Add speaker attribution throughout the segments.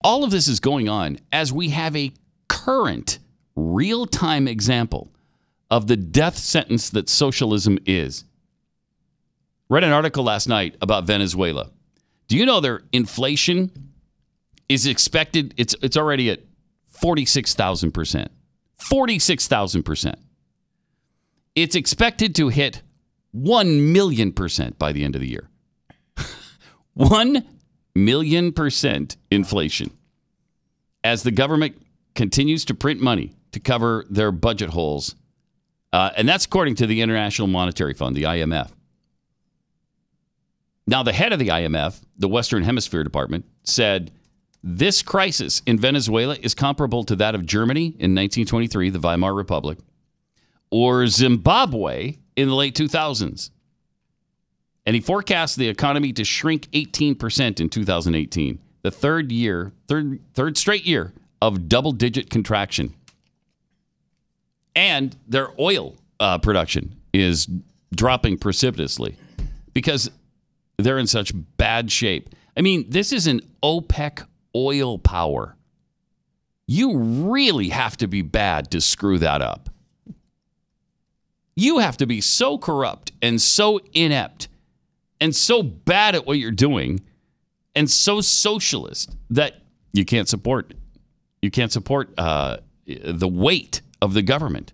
Speaker 1: all of this is going on as we have a current real-time example of the death sentence that socialism is. Read an article last night about Venezuela. Do you know their inflation is expected? It's already at 46,000%. 46,000%. It's expected to hit 1,000,000% by the end of the year. 1,000,000% inflation as the government continues to print money to cover their budget holes. And that's according to the International Monetary Fund, the IMF. Now, the head of the IMF, the Western Hemisphere Department, said this crisis in Venezuela is comparable to that of Germany in 1923, the Weimar Republic, or Zimbabwe in the late 2000s. And he forecast the economy to shrink 18% in 2018, the third straight year of double-digit contraction. And their oil production is dropping precipitously because they're in such bad shape. I mean, this is an OPEC oil power. You really have to be bad to screw that up. You have to be so corrupt and so inept and so bad at what you're doing and so socialist that you can't support the weight of the government.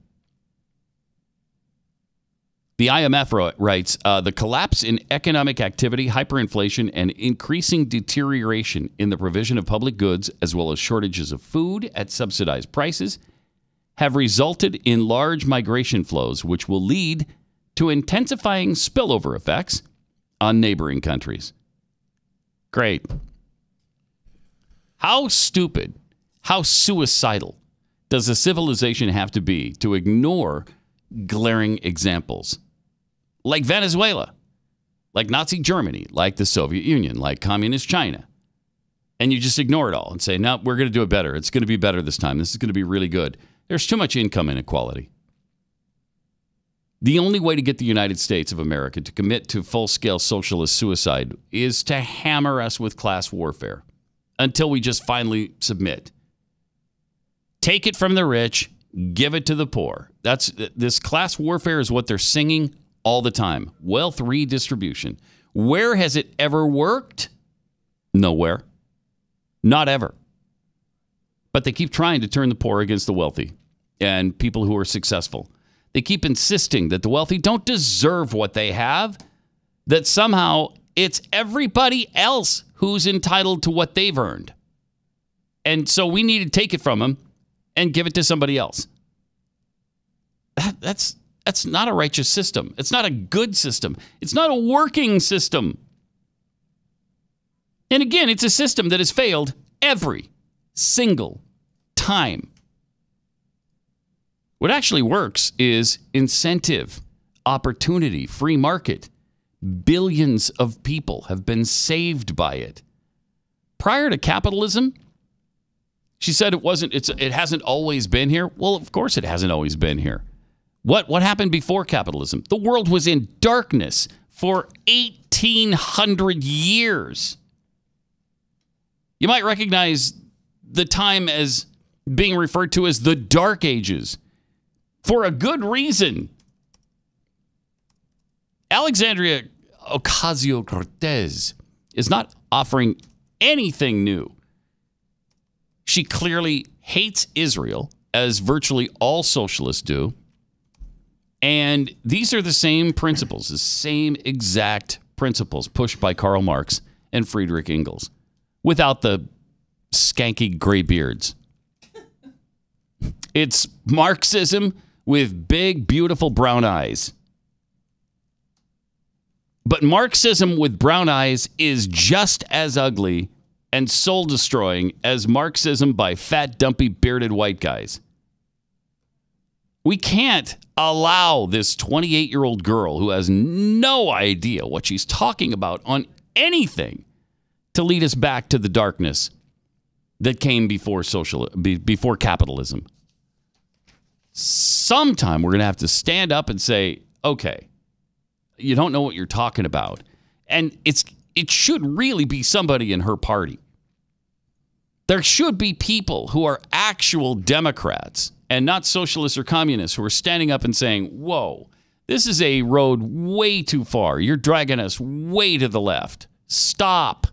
Speaker 1: The IMF writes, the collapse in economic activity, hyperinflation, and increasing deterioration in the provision of public goods, as well as shortages of food at subsidized prices, have resulted in large migration flows, which will lead to intensifying spillover effects on neighboring countries. Great. How stupid, how suicidal does a civilization have to be to ignore glaring examples? Like Venezuela, like Nazi Germany, like the Soviet Union, like Communist China. And you just ignore it all and say, no, we're going to do it better. It's going to be better this time. This is going to be really good. There's too much income inequality. The only way to get the United States of America to commit to full-scale socialist suicide is to hammer us with class warfare until we just finally submit. Take it from the rich, give it to the poor. This class warfare is what they're singing all the time. Wealth redistribution. Where has it ever worked? Nowhere. Not ever. But they keep trying to turn the poor against the wealthy and people who are successful. They keep insisting that the wealthy don't deserve what they have, that somehow it's everybody else who's entitled to what they've earned. And so we need to take it from them and give it to somebody else. That's not a righteous system. It's not a good system. It's not a working system. And again, it's a system that has failed every single time. What actually works is incentive, opportunity, free market. Billions of people have been saved by it. Prior to capitalism, she said it hasn't always been here. Well, of course it hasn't always been here. What happened before capitalism? The world was in darkness for 1,800 years. You might recognize the time as being referred to as the Dark Ages for a good reason. Alexandria Ocasio-Cortez is not offering anything new. She clearly hates Israel, as virtually all socialists do. And these are the same principles, the same exact principles pushed by Karl Marx and Friedrich Engels, without the skanky gray beards. It's Marxism with big, beautiful brown eyes. But Marxism with brown eyes is just as ugly and soul-destroying as Marxism by fat, dumpy, bearded white guys. We can't allow this 28-year-old girl who has no idea what she's talking about on anything to lead us back to the darkness that came before capitalism. Sometime we're going to have to stand up and say, okay, you don't know what you're talking about. And it should really be somebody in her party. There should be people who are actual Democrats and not socialists or communists who are standing up and saying, whoa, this is a road way too far. You're dragging us way to the left. Stop.